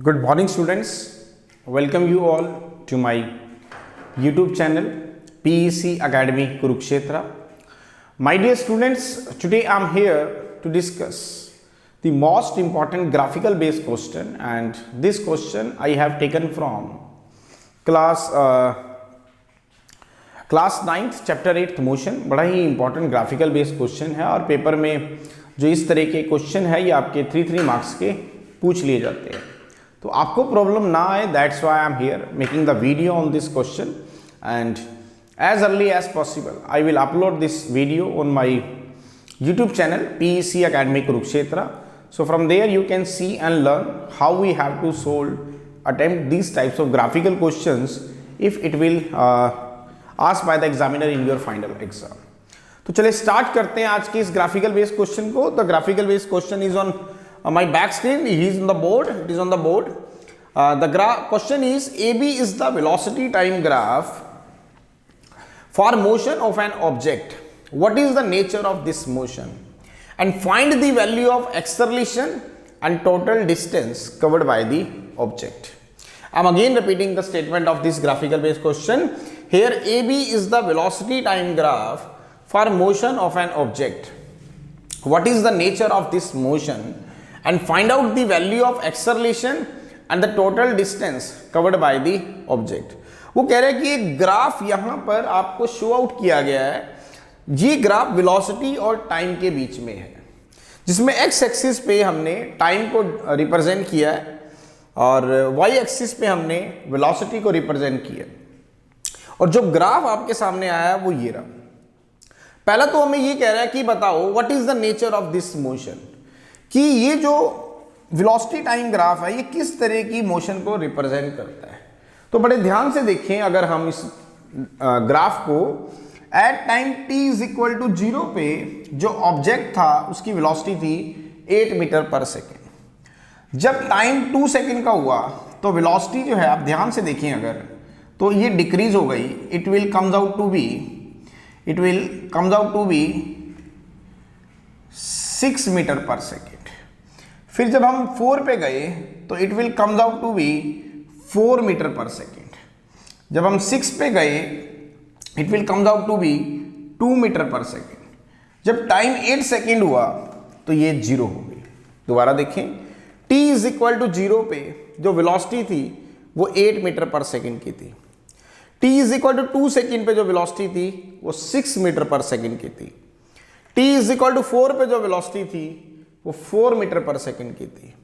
Good morning, students. Welcome you all to my YouTube channel PEC Academy Kurukshetra. My dear students, today I am here to discuss the most important graphical based question, and this question I have taken from class 9th chapter 8th motion. बड़ा ही important graphical based question है और paper में जो इस तरह के question है ये आपके 3 मार्क्स के पूछ लिए जाते हैं, तो आपको प्रॉब्लम ना आए, that's why I am here making the video on this question, and as early as possible I will upload this video on my YouTube channel PEC Academy Kurukshetra. So from there you can see and learn how we have to attempt these types of graphical questions if it will asked by the examiner in your final exam. तो चलिए start करते हैं आज के इस graphical based question को. The graphical based question is on my back screen. It is on the board. It is on the board. The question is AB is the velocity time graph for motion of an object. What is the nature of this motion? And find the value of acceleration and total distance covered by the object. I am again repeating the statement of this graphical based question. Here AB is the velocity time graph for motion of an object. What is the nature of this motion? And find out the value of acceleration and the total distance covered by the object. वो कह रहे हैं कि एक graph यहां पर आपको show out किया गया है. ये ग्राफ वेलोसिटी और टाइम के बीच में है, जिसमें एक्स एक्सिस पे हमने टाइम को रिप्रेजेंट किया है और वाई एक्सिस पे हमने वेलोसिटी को रिप्रेजेंट किया. और जो ग्राफ आपके सामने आया है वो ये रहा. पहला तो हमें ये कह रहा है कि बताओ what is the nature of this motion, कि ये जो वेलोसिटी टाइम ग्राफ है ये किस तरह की मोशन को रिप्रेजेंट करता है. तो बड़े ध्यान से देखें, अगर हम इस ग्राफ को at time t is equal to 0 पे जो ऑब्जेक्ट था उसकी वेलोसिटी थी 8 मीटर पर सेकेंड. जब टाइम 2 सेकेंड का हुआ तो वेलोसिटी जो है, आप ध्यान से देखें अगर, तो ये डिक्रीज हो गई. It will comes out to be 6 metre per second. फिर जब हम 4 पे गए तो it will comes out to be 4 metre per second. जब हम 6 पे गए it will comes out to be 2 metre per second. जब टाइम 8 सेकेंड हुआ तो ये 0 हो गई. दोबारा देखें, t इज इक्वल टू 0 पे जो वेलोसिटी थी वो 8 मीटर पर सेकेंड की थी. t is equal to 2 second पे जो वेलोसिटी थी वो 6 मीटर पर सेकेंड की थी. t इज इक्वल टू 4 पे जो वेलोसिटी थी वो 4 मीटर पर सेकेंड की थी.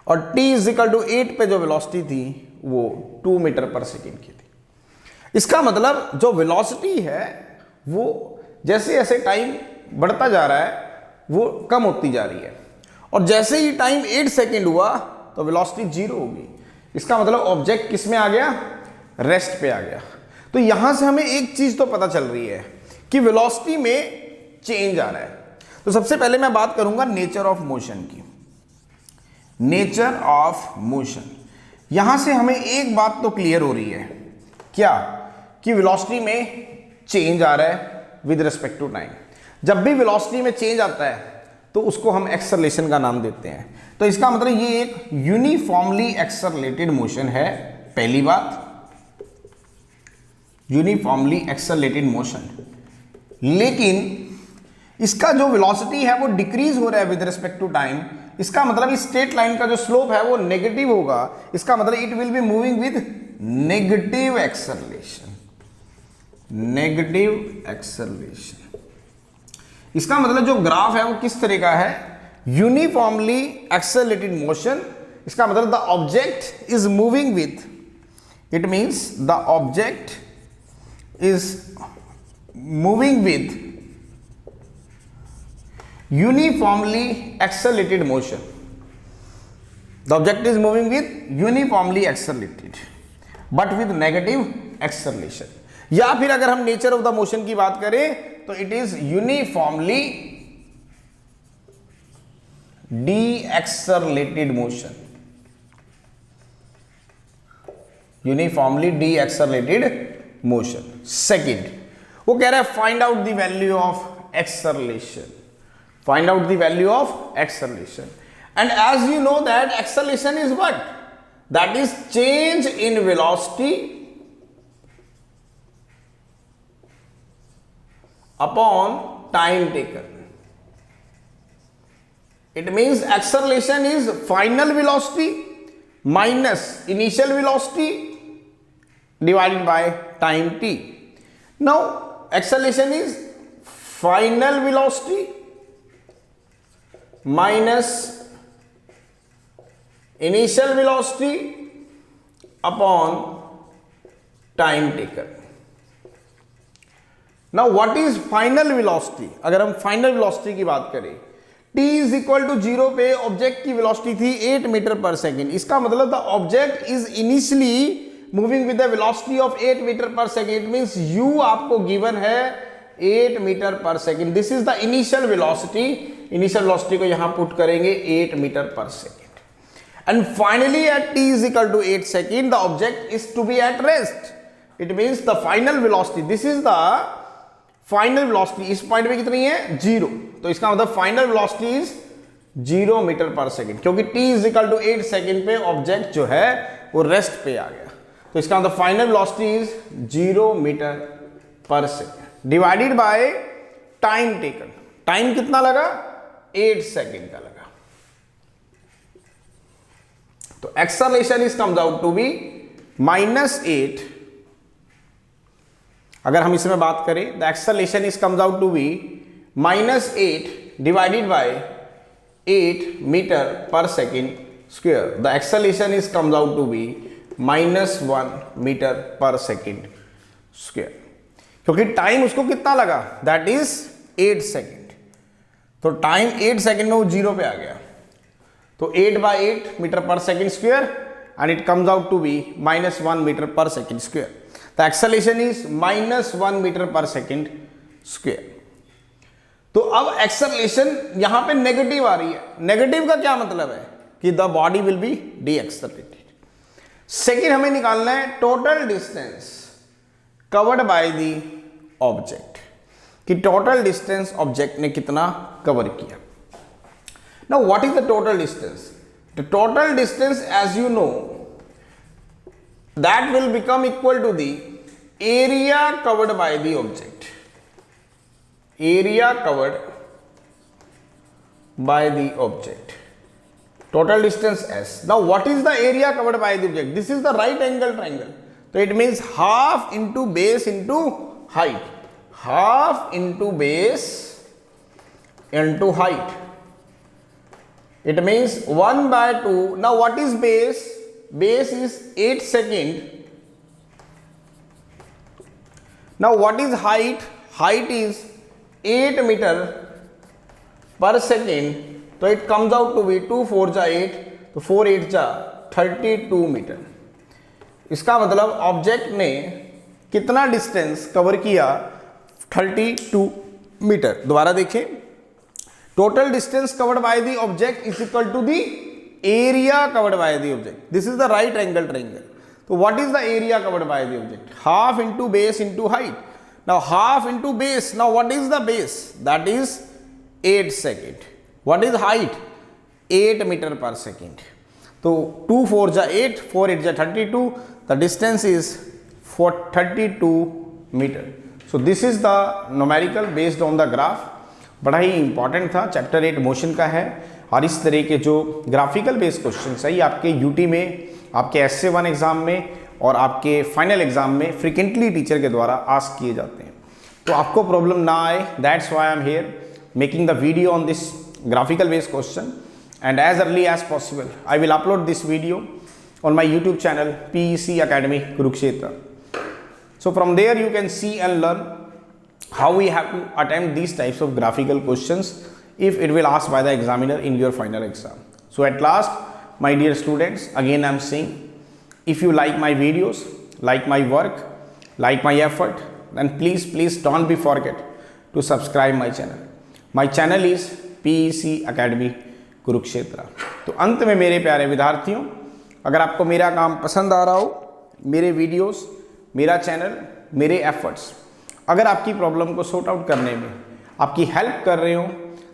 और t इज इक्वल टू 8 पे जो वेलोसिटी थी वो 2 मीटर पर सेकेंड की थी. इसका मतलब जो वेलोसिटी है वो जैसे जैसे टाइम बढ़ता जा रहा है वो कम होती जा रही है, और जैसे ही टाइम 8 सेकेंड हुआ तो वेलोसिटी 0 होगी. इसका मतलब ऑब्जेक्ट किस में आ गया, रेस्ट पे आ गया. तो यहां से हमें एक चीज तो पता चल रही है कि वेलोसिटी में चेंज आ रहा है. तो सबसे पहले मैं बात करूंगा नेचर ऑफ मोशन की. नेचर ऑफ मोशन, यहां से हमें एक बात तो क्लियर हो रही है, क्या, कि वेलोसिटी में चेंज आ रहा है विद रिस्पेक्ट टू टाइम. जब भी वेलोसिटी में चेंज आता है तो उसको हम एक्सेलरेशन का नाम देते हैं. तो इसका मतलब ये एक यूनिफॉर्मली एक्सेलरेटेड मोशन है. पहली बात, यूनिफॉर्मली एक्सेलरेटेड मोशन. लेकिन इसका जो वेलोसिटी है वो डिक्रीज हो रहा है विद रिस्पेक्ट टू टाइम. इसका मतलब इस स्ट्रेट लाइन का जो स्लोप है वो नेगेटिव होगा. इसका मतलब it will be moving with negative acceleration. Negative acceleration. इसका मतलब जो ग्राफ है वो किस तरह का है, यूनिफॉर्मली एक्सेलरेटेड मोशन. इसका मतलब the object is moving with, it means the object is moving with uniformly accelerated motion. The object is moving with uniformly accelerated but with negative acceleration. या फिर अगर हम नेचर ऑफ द मोशन की बात करें तो it is uniformly decelerated motion. Uniformly decelerated motion. Second, वो कह रहा है find out the value of acceleration. Find out the value of acceleration. And as you know that acceleration is what? That is change in velocity upon time taken. It means acceleration is final velocity minus initial velocity divided by time t. Now acceleration is final velocity minus initial velocity upon time taken. Now what is final velocity? अगर हम final velocity की बात करें, t is equal to 0 पे object की velocity थी 8 metre per second. इसका मतलब the object is initially moving with the velocity of 8 metre per second. Means u आपको गिवन है 8 metre per second. This is the initial velocity. Initial velocity को यहां put करेंगे 8 metre per second. And finally at t is equal to 8 second the object is to be at rest. It means the final velocity, this is the final velocity. इस point पे कितनी है? 0. तो इसका मतलब final velocity is 0 metre per second, क्योंकि t is equal to 8 second पे object जो है वो रेस्ट पे आ गया. तो इसका मतलब final velocity is 0 metre per second divided by time taken. Time कितना लगा? 8 सेकेंड का लगा. तो acceleration is comes out to be -8. अगर हम इसमें बात करें, the acceleration is comes out to be -8 divided by 8 metre per second square. The acceleration is comes out to be -1 metre per second square. क्योंकि time उसको कितना लगा? That is 8 second. तो टाइम 8 सेकेंड में वो 0 पे आ गया. तो 8/8 metre per second square and it comes out to be -1 metre per second square. The acceleration is -1 metre per second square. तो अब एक्सेलरेशन यहां पे नेगेटिव आ रही है. नेगेटिव का क्या मतलब है? कि the body will be decelerated. Second हमें निकालना है total distance covered by the object, कि टोटल डिस्टेंस ऑब्जेक्ट ने कितना कवर किया. Now what is the total distance? The total distance as you know that will become equal to the area covered by the object. Area covered by the object. Total distance s. Now what is the area covered by the object? This is the right angle triangle. So it means half into base into height. Half into base into height. It means 1/2. Now what is base? Base is 8 second. Now what is height? Height is 8 meter per second. तो it comes out to be 2 4 जा 8, तो 4 8 जा 32 metre. इसका मतलब object ने कितना distance cover किया? 32 metre. दोबारा देखें, total distance covered by the object is equal to the area covered by the object. This is the right angle triangle. So what is the area covered by the object? Half into base into height. Now half into base. Now what is the base? That is 8 second. What is height? 8 meter per second. So 2 4 ja 8, 4 8 ja 32. The distance is 32 meter. So this is the numerical based on the graph. बड़ा ही important था. Chapter 8 motion का है और इस तरह के जो graphical based question है ये आपके यूटी में, आपके SA1 एग्जाम में और आपके फाइनल एग्जाम में फ्रिक्वेंटली टीचर के द्वारा आस्क किए जाते हैं. तो आपको प्रॉब्लम ना आए, that's why I am here making the video on this graphical based question, and as early as possible I will upload this video on my YouTube channel PEC Academy Kurukshetra. So from there you can see and learn how we have to attempt these types of graphical questions if it will asked by the examiner in your final exam. So at last, my dear students, again I am saying, if you like my videos, like my work, like my effort, then please don't be forget to subscribe my channel. My channel is PEC Academy Kurukshetra. तो अंत में मेरे प्यारे विद्यार्थियों, अगर आपको मेरा काम पसंद आ रहा हो, मेरे वीडियोस, मेरा चैनल, मेरे एफर्ट्स अगर आपकी प्रॉब्लम को सॉर्ट आउट करने में आपकी हेल्प कर रहे हो,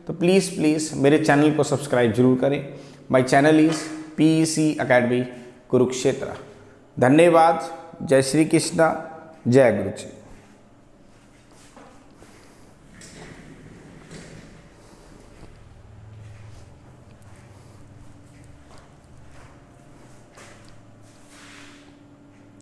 तो प्लीज़ मेरे चैनल को सब्सक्राइब जरूर करें. My channel is PEC Academy Kurukshetra. धन्यवाद। जय श्री कृष्णा, जय गुरु जी।